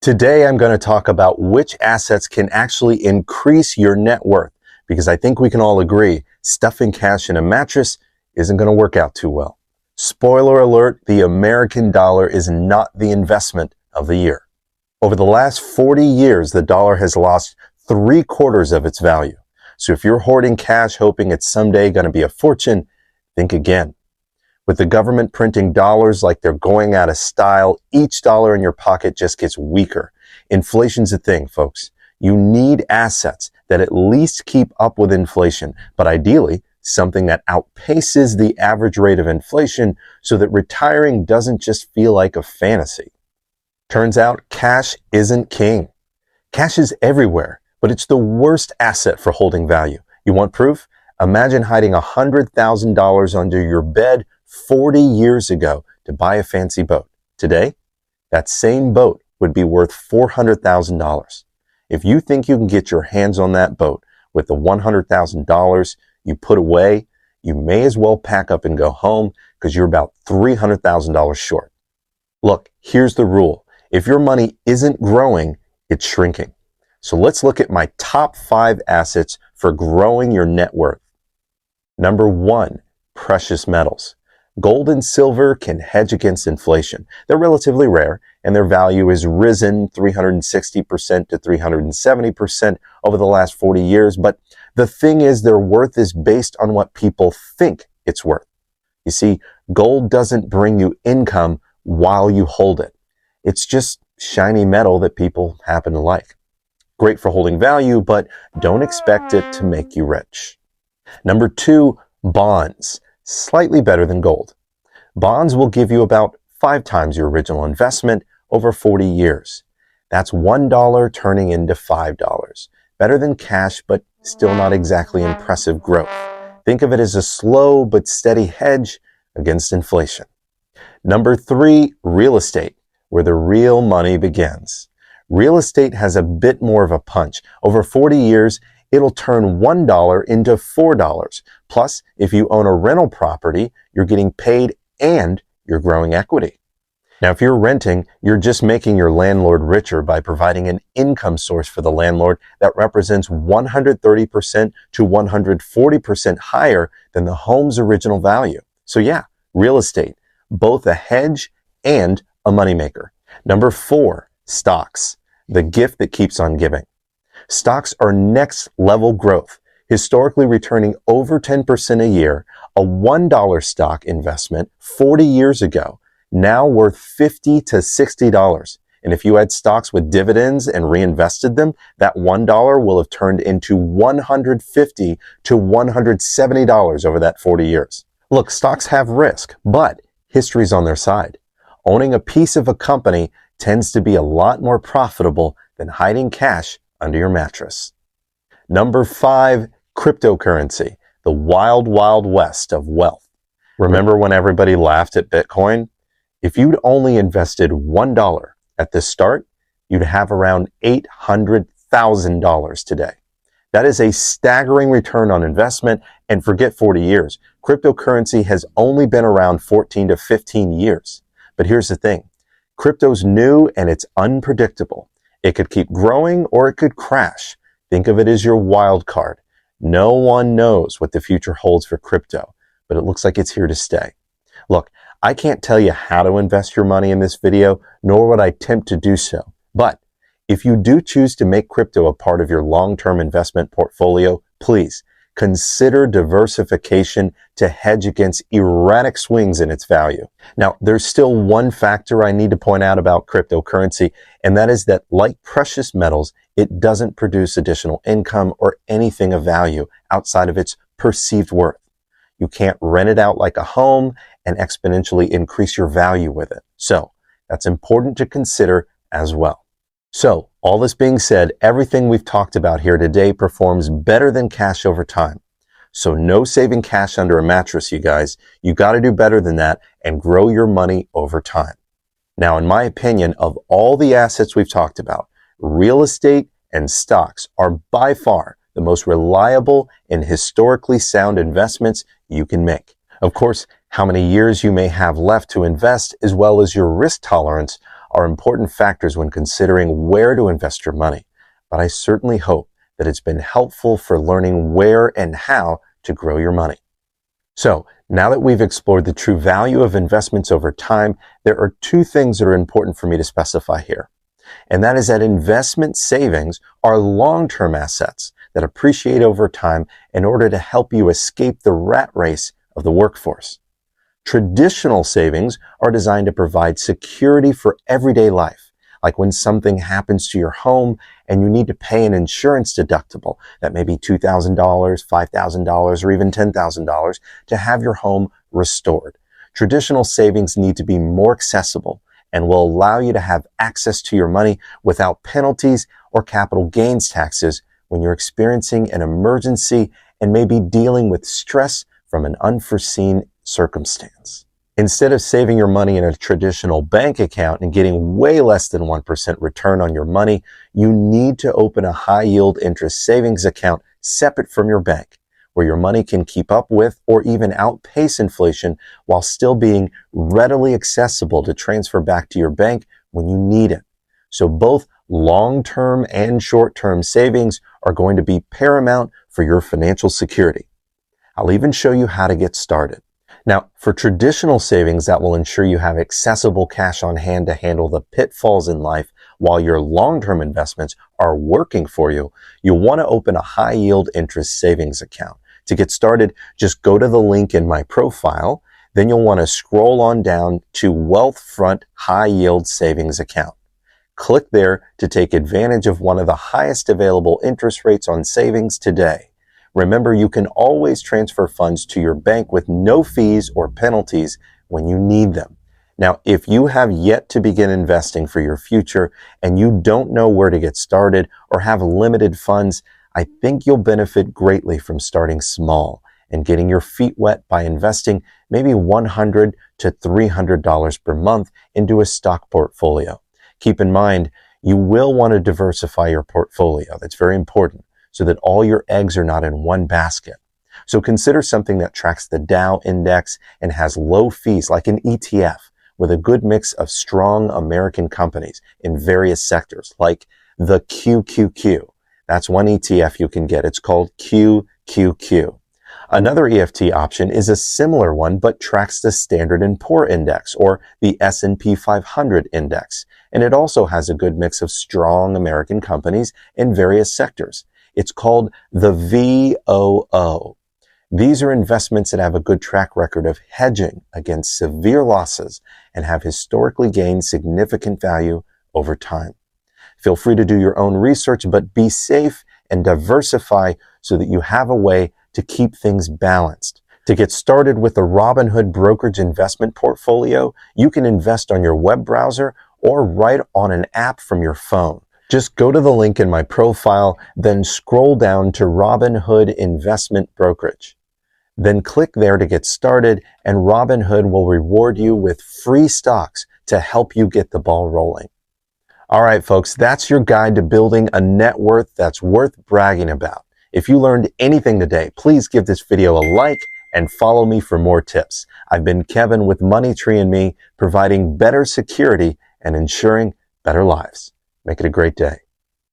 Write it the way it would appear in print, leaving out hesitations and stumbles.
Today, I'm going to talk about which assets can actually increase your net worth, because I think we can all agree stuffing cash in a mattress isn't going to work out too well. Spoiler alert, the American dollar is not the investment of the year. Over the last 40 years, the dollar has lost 3/4 of its value. So if you're hoarding cash hoping it's someday going to be a fortune, think again. With the government printing dollars like they're going out of style, each dollar in your pocket just gets weaker. Inflation's a thing, folks. You need assets that at least keep up with inflation, but ideally something that outpaces the average rate of inflation so that retiring doesn't just feel like a fantasy. Turns out cash isn't king. Cash is everywhere, but it's the worst asset for holding value. You want proof? Imagine hiding $100,000 under your bed 40 years ago to buy a fancy boat. Today, that same boat would be worth $400,000. If you think you can get your hands on that boat with the $100,000 you put away, you may as well pack up and go home because you're about $300,000 short. Look, here's the rule. If your money isn't growing, it's shrinking. So let's look at my top 5 assets for growing your net worth. Number 1, precious metals. Gold and silver can hedge against inflation. They're relatively rare, and their value has risen 360% to 370% over the last 40 years. But the thing is, their worth is based on what people think it's worth. You see, gold doesn't bring you income while you hold it. It's just shiny metal that people happen to like. Great for holding value, but don't expect it to make you rich. Number 2, bonds. Slightly better than gold. Bonds will give you about 5 times your original investment over 40 years. That's $1 turning into $5. Better than cash, but still not exactly impressive growth. Think of it as a slow but steady hedge against inflation. Number 3, real estate, where the real money begins. Real estate has a bit more of a punch. Over 40 years, it'll turn $1 into $4. Plus, if you own a rental property, you're getting paid and you're growing equity. Now, if you're renting, you're just making your landlord richer by providing an income source for the landlord that represents 130% to 140% higher than the home's original value. So yeah, real estate, both a hedge and a moneymaker. Number 4, stocks, the gift that keeps on giving. Stocks are next level growth, historically returning over 10% a year. A $1 stock investment 40 years ago, now worth $50 to $60. And if you had stocks with dividends and reinvested them, that $1 will have turned into $150 to $170 over that 40 years. Look, stocks have risk, but history's on their side. Owning a piece of a company tends to be a lot more profitable than hiding cash under your mattress. Number 5, cryptocurrency, the wild, wild west of wealth. Remember when everybody laughed at Bitcoin? If you'd only invested $1 at the start, you'd have around $800,000 today. That is a staggering return on investment, and forget 40 years. Cryptocurrency has only been around 14 to 15 years. But here's the thing. Crypto's new and it's unpredictable. It could keep growing or it could crash. Think of it as your wild card. No one knows what the future holds for crypto, but it looks like it's here to stay. Look, I can't tell you how to invest your money in this video, nor would I attempt to do so. But if you do choose to make crypto a part of your long-term investment portfolio, please consider diversification to hedge against erratic swings in its value. Now, there's still one factor I need to point out about cryptocurrency, and that is that, like precious metals, it doesn't produce additional income or anything of value outside of its perceived worth. You can't rent it out like a home and exponentially increase your value with it. So that's important to consider as well. So all this being said, everything we've talked about here today performs better than cash over time. So no saving cash under a mattress, you guys. You got to do better than that and grow your money over time. Now, in my opinion, of all the assets we've talked about, real estate and stocks are by far the most reliable and historically sound investments you can make. Of course, how many years you may have left to invest, as well as your risk tolerance, are important factors when considering where to invest your money, but I certainly hope that it's been helpful for learning where and how to grow your money. So, now that we've explored the true value of investments over time, there are two things that are important for me to specify here. And that is that investment savings are long-term assets that appreciate over time in order to help you escape the rat race of the workforce. Traditional savings are designed to provide security for everyday life, like when something happens to your home and you need to pay an insurance deductible that may be $2,000, $5,000, or even $10,000 to have your home restored. Traditional savings need to be more accessible and will allow you to have access to your money without penalties or capital gains taxes when you're experiencing an emergency and may be dealing with stress from an unforeseen circumstance. Instead of saving your money in a traditional bank account and getting way less than 1% return on your money, you need to open a high-yield interest savings account separate from your bank, where your money can keep up with or even outpace inflation while still being readily accessible to transfer back to your bank when you need it. So both long-term and short-term savings are going to be paramount for your financial security. I'll even show you how to get started. Now, for traditional savings that will ensure you have accessible cash on hand to handle the pitfalls in life while your long-term investments are working for you, you'll want to open a high-yield interest savings account. To get started, just go to the link in my profile. Then you'll want to scroll on down to Wealthfront High Yield Savings Account. Click there to take advantage of one of the highest available interest rates on savings today. Remember, you can always transfer funds to your bank with no fees or penalties when you need them. Now, if you have yet to begin investing for your future and you don't know where to get started or have limited funds, I think you'll benefit greatly from starting small and getting your feet wet by investing maybe $100 to $300 per month into a stock portfolio. Keep in mind, you will want to diversify your portfolio. That's very important, so that all your eggs are not in one basket. So consider something that tracks the Dow index and has low fees, like an ETF, with a good mix of strong American companies in various sectors, like the QQQ. That's one ETF you can get. It's called QQQ. Another EFT option is a similar one, but tracks the Standard & Poor's index, or the S&P 500 index. And it also has a good mix of strong American companies in various sectors. It's called the VOO. These are investments that have a good track record of hedging against severe losses and have historically gained significant value over time. Feel free to do your own research, but be safe and diversify so that you have a way to keep things balanced. To get started with the Robinhood brokerage investment portfolio, you can invest on your web browser or right on an app from your phone. Just go to the link in my profile, then scroll down to Robinhood Investment Brokerage. Then click there to get started, and Robinhood will reward you with free stocks to help you get the ball rolling. All right, folks, that's your guide to building a net worth that's worth bragging about. If you learned anything today, please give this video a like and follow me for more tips. I've been Kevin with MoneyTreeAndMe, providing better security and ensuring better lives. Make it a great day.